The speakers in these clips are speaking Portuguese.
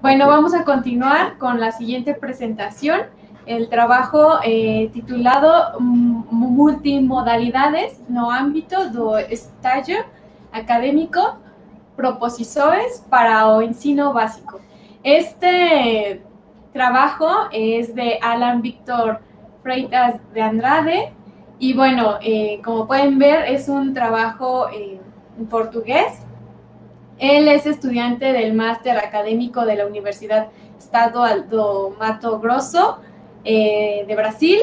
Bueno, vamos a continuar con la siguiente presentación, el trabajo titulado Multimodalidades no âmbito do estágio académico, proposições para o ensino básico. Este trabajo es de Alan Víctor Freitas de Andrade y bueno, como pueden ver es un trabajo en portugués. Él es estudiante del máster académico de la Universidad Estadual do Mato Grosso de Brasil.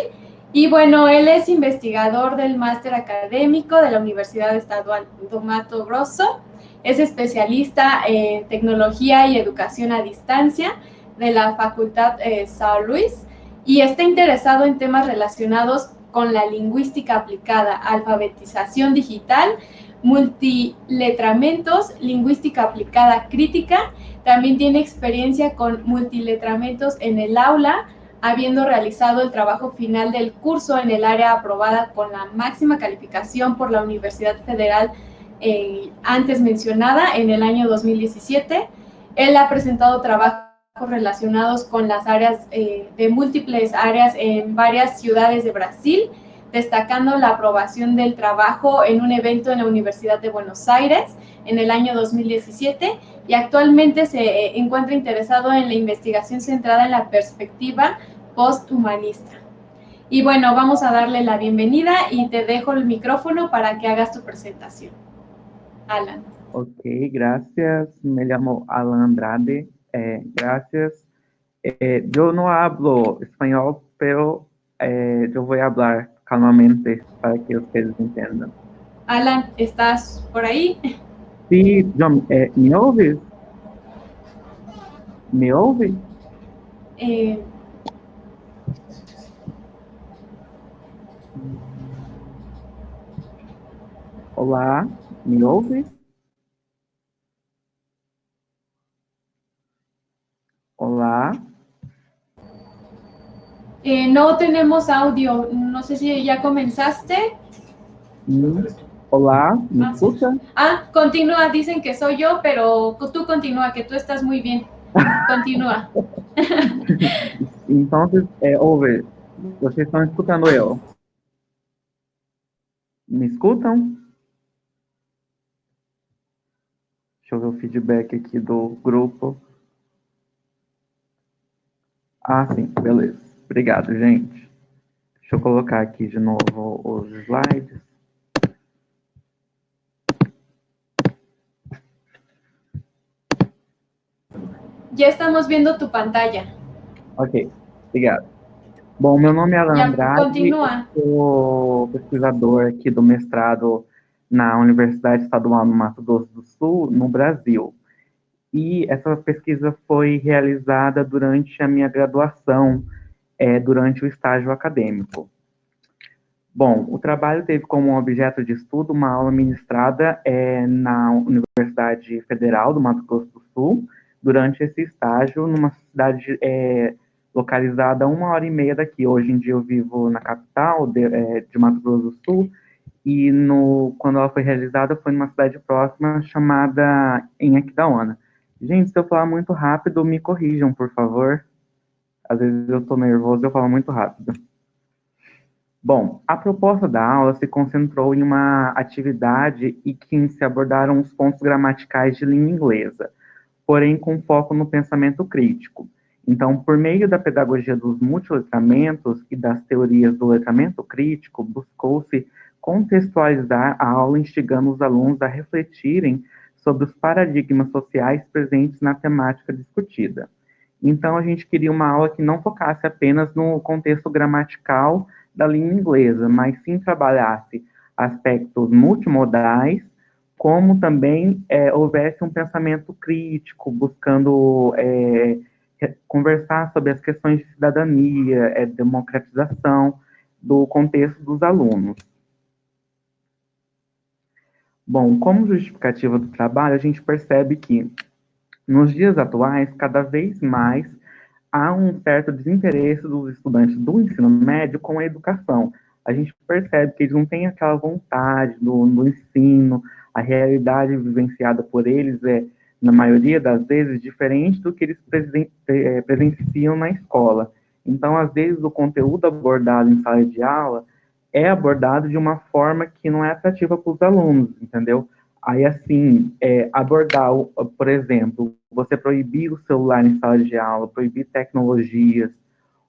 Y bueno, él es investigador del máster académico de la Universidad Estadual do Mato Grosso. Es especialista en tecnología y educación a distancia de la Facultad São Luís y está interesado en temas relacionados con la lingüística aplicada, alfabetización digital, multiletramentos, lingüística aplicada crítica. También tiene experiencia con multiletramentos en el aula, habiendo realizado el trabajo final del curso en el área aprobada con la máxima calificación por la Universidad Federal antes mencionada en el año 2017. Él ha presentado trabajos relacionados con las áreas de múltiples áreas en varias ciudades de Brasil, destacando la aprobación del trabajo en un evento en la Universidad de Buenos Aires en el año 2017 y actualmente se encuentra interesado en la investigación centrada en la perspectiva posthumanista. Y bueno, vamos a darle la bienvenida y te dejo el micrófono para que hagas tu presentación. Alan. Ok, gracias. Me llamo Alan Andrade. Gracias. Yo no hablo español, pero yo voy a hablar calmamente para que ustedes entiendan. Alan, ¿estás por ahí? Sí, John, ¿me ouves? ¿Me ouve? Olá, me ouve? Olá. No tenemos audio. No sé si ya comenzaste. Olá, ¿me escucha? Continúa. Dicen que soy yo, pero tú continúa, que tú estás muy bien. Continúa. Entonces, ouve, vocês estão escutando eu? Me escutam? Deixa eu ver o feedback aqui do grupo. Ah, sim, beleza. Obrigado, gente. Deixa eu colocar aqui de novo os slides. Ya estamos viendo tu pantalla. Ok, obrigado. Bom, meu nome é Alan Andrade, Continua. eu sou pesquisador aqui do mestrado na Universidade Estadual do Mato Grosso do Sul, no Brasil. E essa pesquisa foi realizada durante a minha graduação, durante o estágio acadêmico. Bom, o trabalho teve como objeto de estudo uma aula ministrada na Universidade Federal do Mato Grosso do Sul, durante esse estágio, numa cidade localizada a 1h30 daqui. Hoje em dia eu vivo na capital de Mato Grosso do Sul, e quando ela foi realizada foi numa cidade próxima chamada Inhaquidauana. Gente, se eu falar muito rápido, me corrijam, por favor. Às vezes eu estou nervoso e eu falo muito rápido. Bom, a proposta da aula se concentrou em uma atividade em que se abordaram os pontos gramaticais de língua inglesa, porém com foco no pensamento crítico. Então, por meio da pedagogia dos multiletramentos e das teorias do letramento crítico, buscou-se contextualizar a aula, instigando os alunos a refletirem sobre os paradigmas sociais presentes na temática discutida. Então, a gente queria uma aula que não focasse apenas no contexto gramatical da língua inglesa, mas sim trabalhasse aspectos multimodais, como também houvesse um pensamento crítico, buscando conversar sobre as questões de cidadania, democratização do contexto dos alunos. Bom, como justificativa do trabalho, a gente percebe que, nos dias atuais, cada vez mais há um certo desinteresse dos estudantes do ensino médio com a educação. A gente percebe que eles não têm aquela vontade no ensino, a realidade vivenciada por eles na maioria das vezes, diferente do que eles presenciam na escola. Então, às vezes, o conteúdo abordado em sala de aula é abordado de uma forma que não é atrativa para os alunos, entendeu? Aí, assim, abordar, por exemplo, você proibir o celular em sala de aula, proibir tecnologias,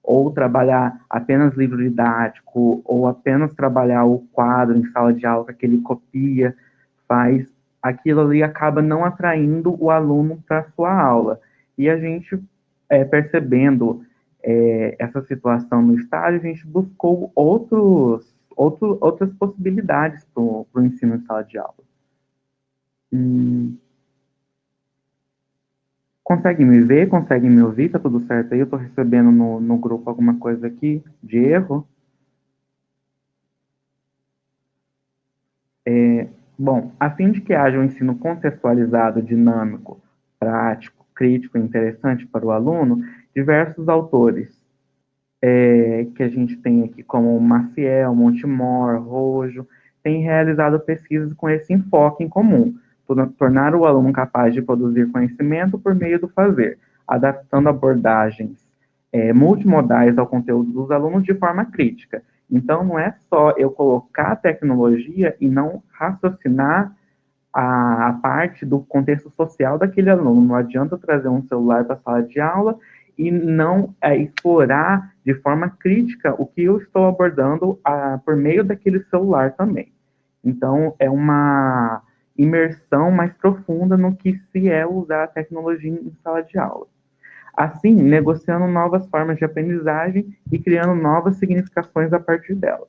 ou trabalhar apenas livro didático, ou apenas trabalhar o quadro em sala de aula que ele copia, faz, aquilo ali acaba não atraindo o aluno para a sua aula. E a gente, percebendo essa situação no estágio, a gente buscou outras possibilidades para o ensino em sala de aula. Consegue me ver? Consegue me ouvir? Tá tudo certo aí? Eu tô recebendo no grupo alguma coisa aqui de erro. Bom, a fim de que haja um ensino contextualizado, dinâmico, prático, crítico e interessante para o aluno, diversos autores que a gente tem aqui, como Maciel, Montemor, Rojo, têm realizado pesquisas com esse enfoque em comum, tornar o aluno capaz de produzir conhecimento por meio do fazer, adaptando abordagens multimodais ao conteúdo dos alunos de forma crítica. Então, não é só eu colocar a tecnologia e não raciocinar a parte do contexto social daquele aluno. Não adianta trazer um celular para a sala de aula e não explorar de forma crítica o que eu estou abordando por meio daquele celular também. Então, é uma imersão mais profunda no que se é usar a tecnologia em sala de aula. Assim, negociando novas formas de aprendizagem e criando novas significações a partir dela.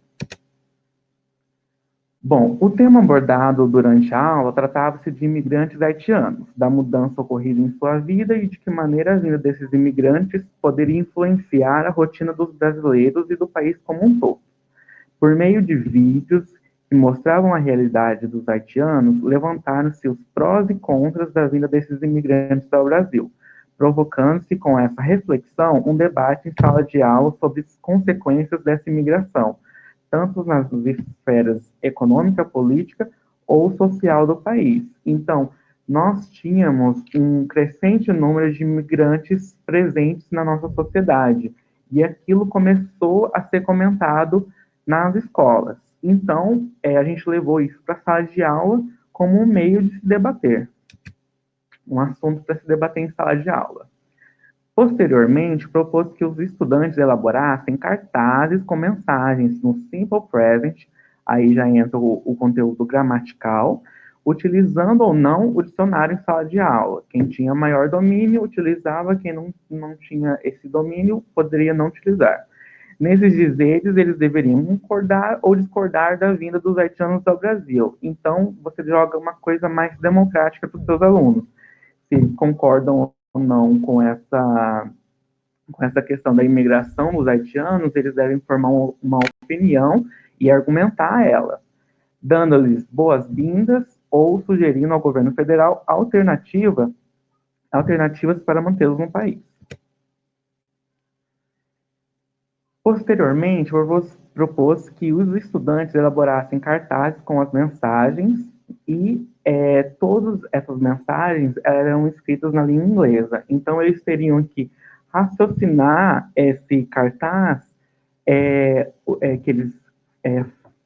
Bom, o tema abordado durante a aula tratava-se de imigrantes haitianos, da mudança ocorrida em sua vida e de que maneira a vinda desses imigrantes poderia influenciar a rotina dos brasileiros e do país como um todo. Por meio de vídeos que mostravam a realidade dos haitianos, levantaram-se os prós e contras da vinda desses imigrantes ao Brasil, provocando-se com essa reflexão um debate em sala de aula sobre as consequências dessa imigração, tanto nas esferas econômica, política ou social do país. Então, nós tínhamos um crescente número de imigrantes presentes na nossa sociedade, e aquilo começou a ser comentado nas escolas. Então, a gente levou isso para a sala de aula como um meio de se debater, um assunto para se debater em sala de aula. Posteriormente, propôs que os estudantes elaborassem cartazes com mensagens no Simple Present, aí já entra o conteúdo gramatical, utilizando ou não o dicionário em sala de aula. Quem tinha maior domínio utilizava, quem não tinha esse domínio poderia não utilizar. Nesses dizeres, eles deveriam concordar ou discordar da vinda dos haitianos ao Brasil. Então, você joga uma coisa mais democrática para os seus alunos. Se concordam ou não com essa questão da imigração dos haitianos, eles devem formar uma opinião e argumentar ela, dando-lhes boas-vindas ou sugerindo ao governo federal alternativas para mantê-los no país. Posteriormente, propôs que os estudantes elaborassem cartazes com as mensagens e todas essas mensagens eram escritas na língua inglesa. Então, eles teriam que raciocinar esse cartaz que eles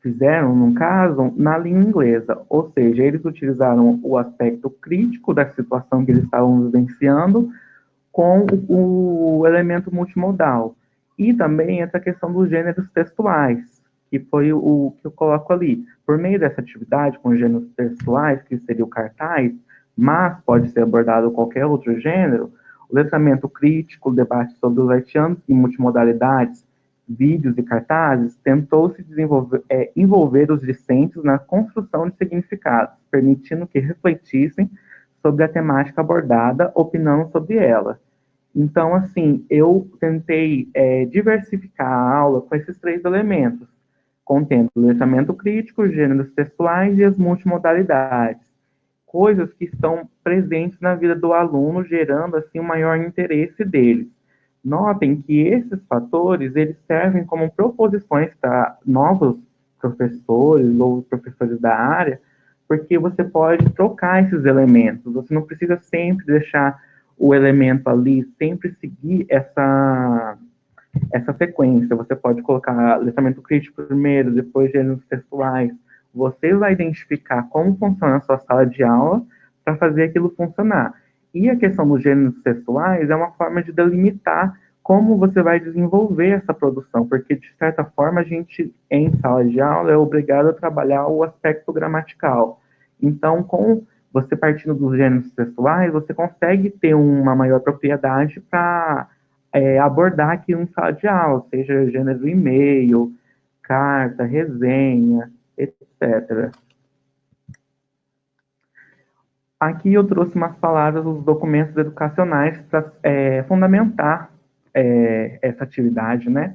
fizeram, no caso, na língua inglesa. Ou seja, eles utilizaram o aspecto crítico da situação que eles estavam vivenciando com o elemento multimodal. E também essa questão dos gêneros textuais, que foi o que eu coloco ali. Por meio dessa atividade com gêneros textuais, que seria o cartaz, mas pode ser abordado qualquer outro gênero, o letramento crítico, o debate sobre os haitianos e multimodalidades, vídeos e cartazes, tentou-se envolver os discentes na construção de significados, permitindo que refletissem sobre a temática abordada, opinando sobre ela. Então, assim, eu tentei diversificar a aula com esses três elementos, contendo o letramento crítico, os gêneros textuais e as multimodalidades, coisas que estão presentes na vida do aluno, gerando, assim, o maior interesse deles. Notem que esses fatores, eles servem como proposições para novos professores ou professores da área, porque você pode trocar esses elementos, você não precisa sempre deixar o elemento ali, sempre seguir essa sequência. Você pode colocar letramento crítico primeiro, depois gêneros textuais. Você vai identificar como funciona a sua sala de aula para fazer aquilo funcionar. E a questão dos gêneros textuais é uma forma de delimitar como você vai desenvolver essa produção, porque, de certa forma, a gente, em sala de aula, é obrigado a trabalhar o aspecto gramatical. Então, com você partindo dos gêneros textuais, você consegue ter uma maior propriedade para abordar aqui em sala de aula, seja gênero e-mail, carta, resenha, etc. Aqui eu trouxe umas palavras dos documentos educacionais para fundamentar essa atividade, né?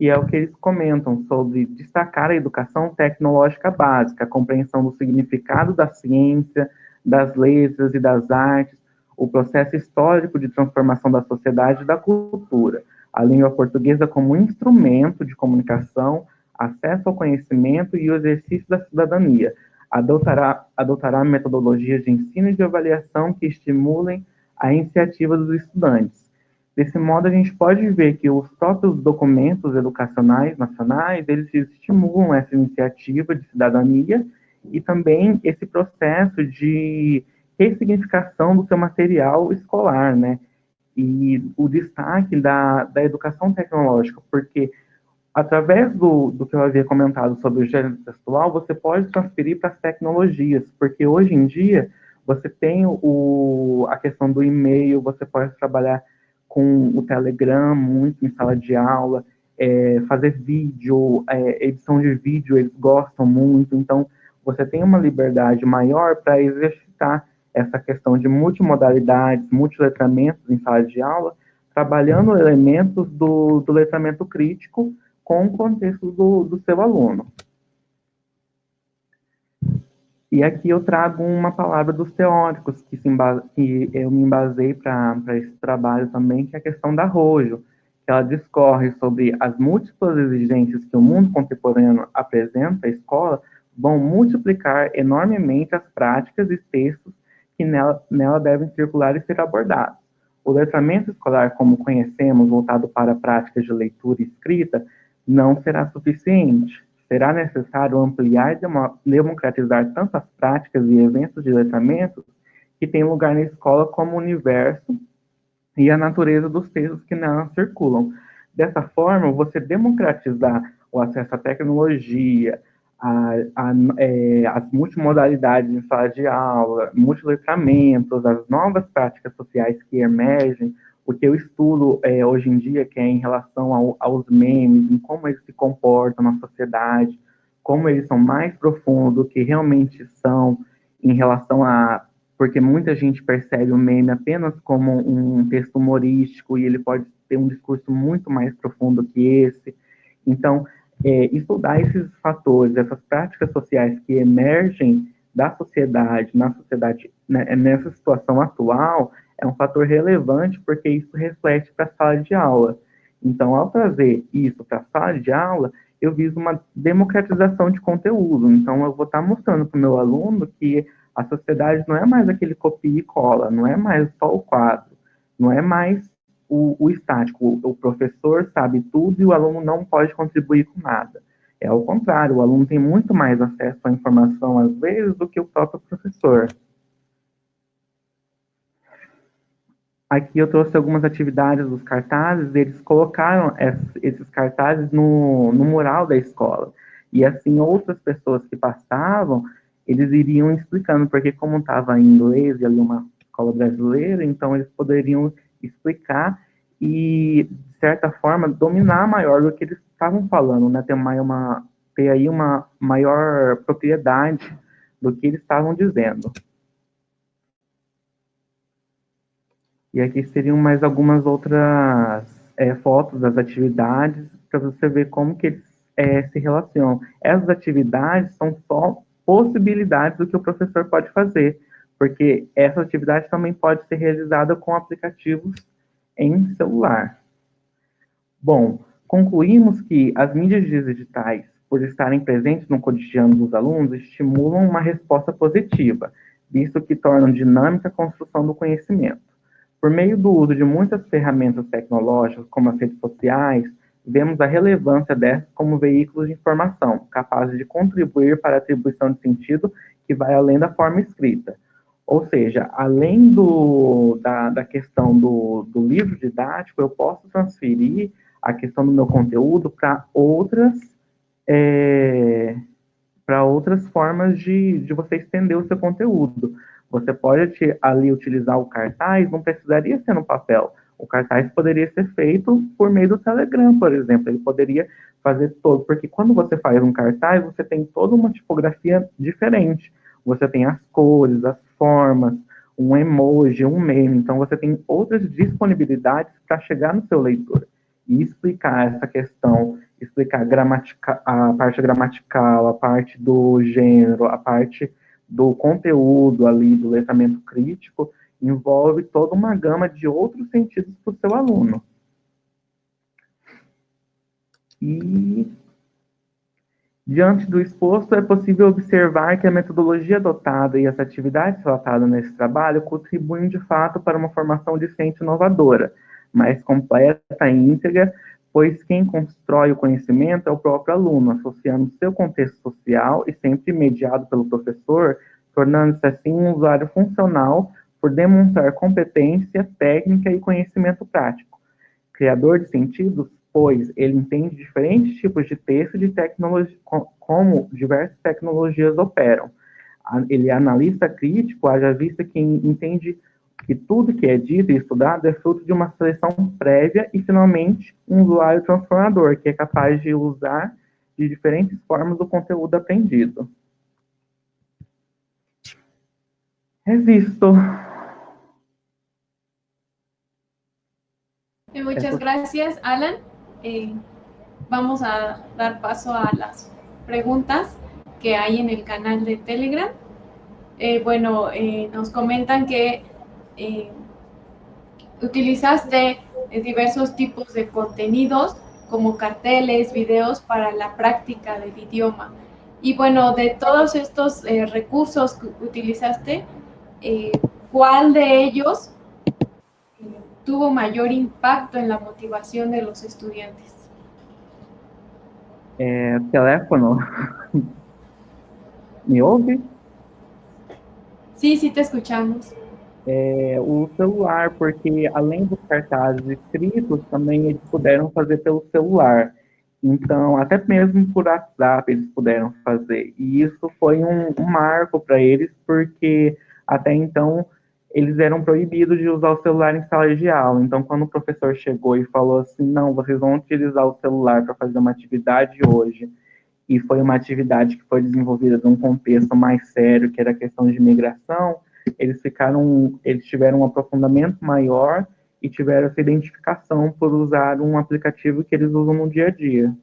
E é o que eles comentam sobre destacar a educação tecnológica básica, a compreensão do significado da ciência, das letras e das artes, o processo histórico de transformação da sociedade e da cultura, a língua portuguesa como instrumento de comunicação, acesso ao conhecimento e o exercício da cidadania. Adotará metodologias de ensino e de avaliação que estimulem a iniciativa dos estudantes. Desse modo, a gente pode ver que os próprios documentos educacionais nacionais, eles estimulam essa iniciativa de cidadania e também esse processo de ressignificação do seu material escolar, né? E o destaque da educação tecnológica, porque através do que eu havia comentado sobre o gênero textual, você pode transferir para as tecnologias, porque hoje em dia você tem a questão do e-mail, você pode trabalhar com o Telegram muito em sala de aula, fazer vídeo, edição de vídeo, eles gostam muito, então você tem uma liberdade maior para exercitar essa questão de multimodalidades, multiletramentos em sala de aula, trabalhando elementos do letramento crítico com o contexto do seu aluno. E aqui eu trago uma palavra dos teóricos, que eu me embasei para esse trabalho também, que é a questão da Rojo, que ela discorre sobre as múltiplas exigências que o mundo contemporâneo apresenta à escola, vão multiplicar enormemente as práticas e textos que nela devem circular e ser abordados. O letramento escolar, como conhecemos, voltado para práticas de leitura e escrita, não será suficiente. Será necessário ampliar e democratizar tantas práticas e eventos de letramento que têm lugar na escola como o universo e a natureza dos textos que nela circulam. Dessa forma, você democratizar o acesso à tecnologia, as multimodalidades em sala de aula, multiletramentos, as novas práticas sociais que emergem, o que eu estudo hoje em dia, que é em relação aos memes, em como eles se comportam na sociedade, como eles são mais profundos do que realmente são em relação a... Porque muita gente percebe o meme apenas como um texto humorístico e ele pode ter um discurso muito mais profundo que esse. Então, estudar esses fatores, essas práticas sociais que emergem da sociedade, na sociedade, né, nessa situação atual, é um fator relevante porque isso reflete para a sala de aula. Então, ao trazer isso para a sala de aula, eu viso uma democratização de conteúdo. Então, eu vou estar mostrando para o meu aluno que a sociedade não é mais aquele copia e cola, não é mais só o quadro, não é mais o estático. O professor sabe tudo e o aluno não pode contribuir com nada. É ao contrário, o aluno tem muito mais acesso à informação, às vezes, do que o próprio professor. Aqui eu trouxe algumas atividades dos cartazes, eles colocaram esses cartazes no mural da escola. E assim, outras pessoas que passavam, eles iriam explicando, porque como estava em inglês e ali uma escola brasileira, então eles poderiam explicar e, de certa forma, dominar maior do que eles estavam falando, né? Ter aí uma maior propriedade do que eles estavam dizendo. E aqui seriam mais algumas outras fotos das atividades, para você ver como que eles se relacionam. Essas atividades são só possibilidades do que o professor pode fazer, porque essa atividade também pode ser realizada com aplicativos em celular. Bom, concluímos que as mídias digitais por estarem presentes no cotidiano dos alunos, estimulam uma resposta positiva, visto que tornam dinâmica a construção do conhecimento. Por meio do uso de muitas ferramentas tecnológicas, como as redes sociais, vemos a relevância dessas como veículos de informação, capazes de contribuir para a atribuição de sentido que vai além da forma escrita. Ou seja, além da questão do livro didático, eu posso transferir a questão do meu conteúdo para outras formas de você estender o seu conteúdo. Você pode ali utilizar o cartaz, não precisaria ser no papel. O cartaz poderia ser feito por meio do Telegram, por exemplo. Ele poderia fazer todo, porque quando você faz um cartaz, você tem toda uma tipografia diferente. Você tem as cores, as formas, um emoji, um meme. Então, você tem outras disponibilidades para chegar no seu leitor e explicar essa questão, explicar a parte gramatical, a parte do gênero, a parte do conteúdo ali, do letramento crítico, envolve toda uma gama de outros sentidos para o seu aluno. E, diante do exposto, é possível observar que a metodologia adotada e as atividades relatadas nesse trabalho contribuem, de fato, para uma formação discente inovadora, mais completa e íntegra, pois quem constrói o conhecimento é o próprio aluno, associando seu contexto social e sempre mediado pelo professor, tornando-se assim um usuário funcional por demonstrar competência técnica e conhecimento prático. Criador de sentidos, pois ele entende diferentes tipos de texto e de tecnologia, como diversas tecnologias operam. Ele é analista crítico, haja vista que entende que tudo que é dito e estudado é fruto de uma seleção prévia e, finalmente, um usuário transformador, que é capaz de usar de diferentes formas o conteúdo aprendido. Resisto. Muchas gracias, Alan. Vamos a dar paso a las preguntas que hay en el canal de Telegram. Nos comentan que utilizaste diversos tipos de contenidos como carteles, videos para la práctica del idioma. Y bueno, de todos estos recursos que utilizaste, ¿cuál de ellos tuvo mayor impacto en la motivación de los estudiantes? Teléfono. ¿Me ouve? Sí, sí te escuchamos. O celular, porque além dos cartazes escritos, também eles puderam fazer pelo celular. Então, até mesmo por WhatsApp eles puderam fazer. E isso foi um marco para eles, porque até então eles eram proibidos de usar o celular em sala de aula. Então, quando o professor chegou e falou assim, não, vocês vão utilizar o celular para fazer uma atividade hoje, e foi uma atividade que foi desenvolvida num contexto mais sério, que era a questão de migração, eles tiveram um aprofundamento maior e tiveram essa identificação por usar um aplicativo que eles usam no dia a dia.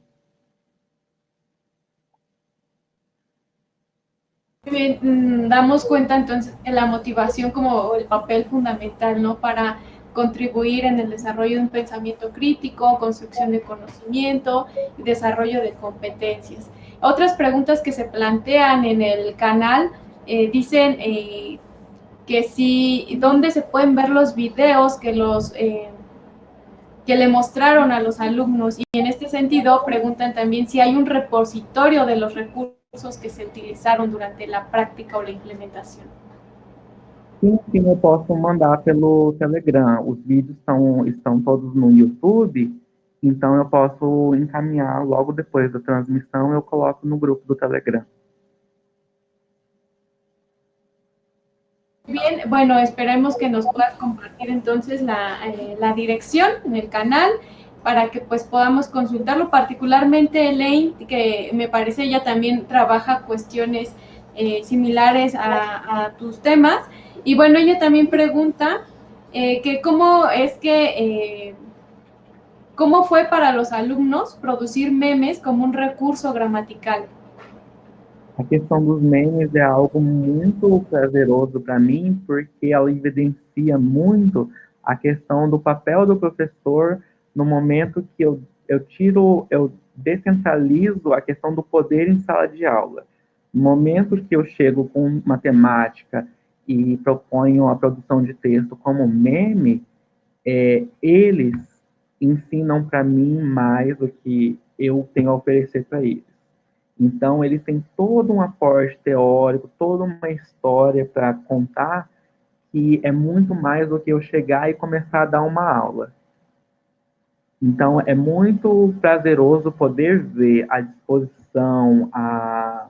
Damos cuenta entonces de la motivación como el papel fundamental, ¿no? Para contribuir en el desarrollo de un pensamiento crítico, construcción de conocimiento y desarrollo de competencias. Otras preguntas que se plantean en el canal dicen que sí, dónde se pueden ver los videos que le mostraron a los alumnos, y en este sentido preguntan también si hay un repositorio de los recursos que se utilizaron durante la práctica o la implementación. Sim, eu posso mandar pelo Telegram. Os vídeos estão todos no YouTube, então eu posso encaminhar logo depois da transmissão, eu coloco no grupo do Telegram. Bien, bueno, esperemos que nos puedas compartir entonces la dirección en el canal para que pues podamos consultarlo, particularmente Elaine, que me parece ella también trabaja cuestiones similares a tus temas. Y bueno, ella también pregunta que cómo fue para los alumnos producir memes como un recurso gramatical. A questão dos memes é algo muito prazeroso para mim, porque ela evidencia muito a questão do papel do professor no momento que eu descentralizo a questão do poder em sala de aula. No momento que eu chego com matemática e proponho a produção de texto como meme, eles ensinam para mim mais do que eu tenho a oferecer para eles. Então, eles têm todo um aporte teórico, toda uma história para contar, que é muito mais do que eu chegar e começar a dar uma aula. Então, é muito prazeroso poder ver a disposição, a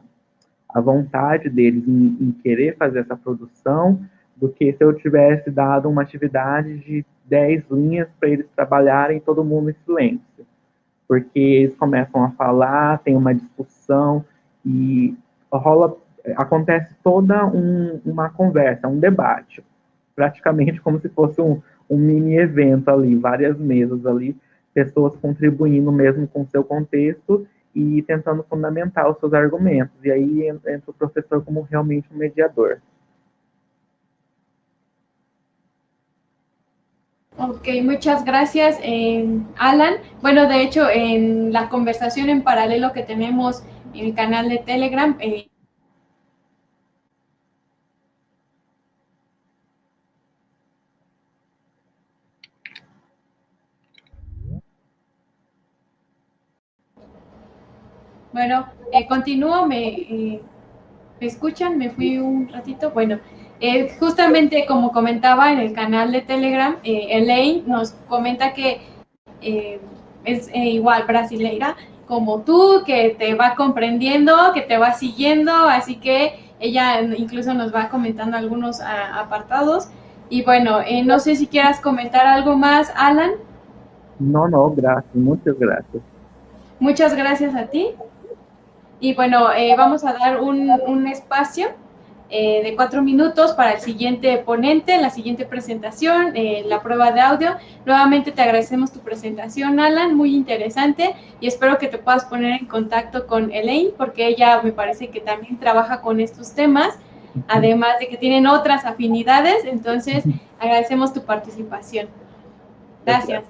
vontade deles em querer fazer essa produção, do que se eu tivesse dado uma atividade de 10 linhas para eles trabalharem, todo mundo em silêncio. Porque eles começam a falar, tem uma discussão e acontece toda uma conversa, um debate, praticamente como se fosse um mini evento ali, várias mesas ali, pessoas contribuindo mesmo com o seu contexto e tentando fundamentar os seus argumentos. E aí entra o professor como realmente um mediador. Ok, muchas gracias, Alan. Bueno, de hecho, en la conversación en paralelo que tenemos en el canal de Telegram, bueno, continúo, ¿me escuchan? Me fui un ratito. Bueno, justamente como comentaba en el canal de Telegram, Elaine nos comenta que es igual brasileira como tú, que te va comprendiendo, que te va siguiendo, así que ella incluso nos va comentando algunos apartados. Y bueno, no sé si quieras comentar algo más, Alan. No, no, gracias, muchas gracias. Muchas gracias a ti. Y bueno, vamos a dar un espacio de 4 minutos para el siguiente ponente, la siguiente presentación, la prueba de audio. Nuevamente te agradecemos tu presentación, Alan, muy interesante, y espero que te puedas poner en contacto con Elaine, porque ella me parece que también trabaja con estos temas, además de que tienen otras afinidades, entonces agradecemos tu participación. Gracias.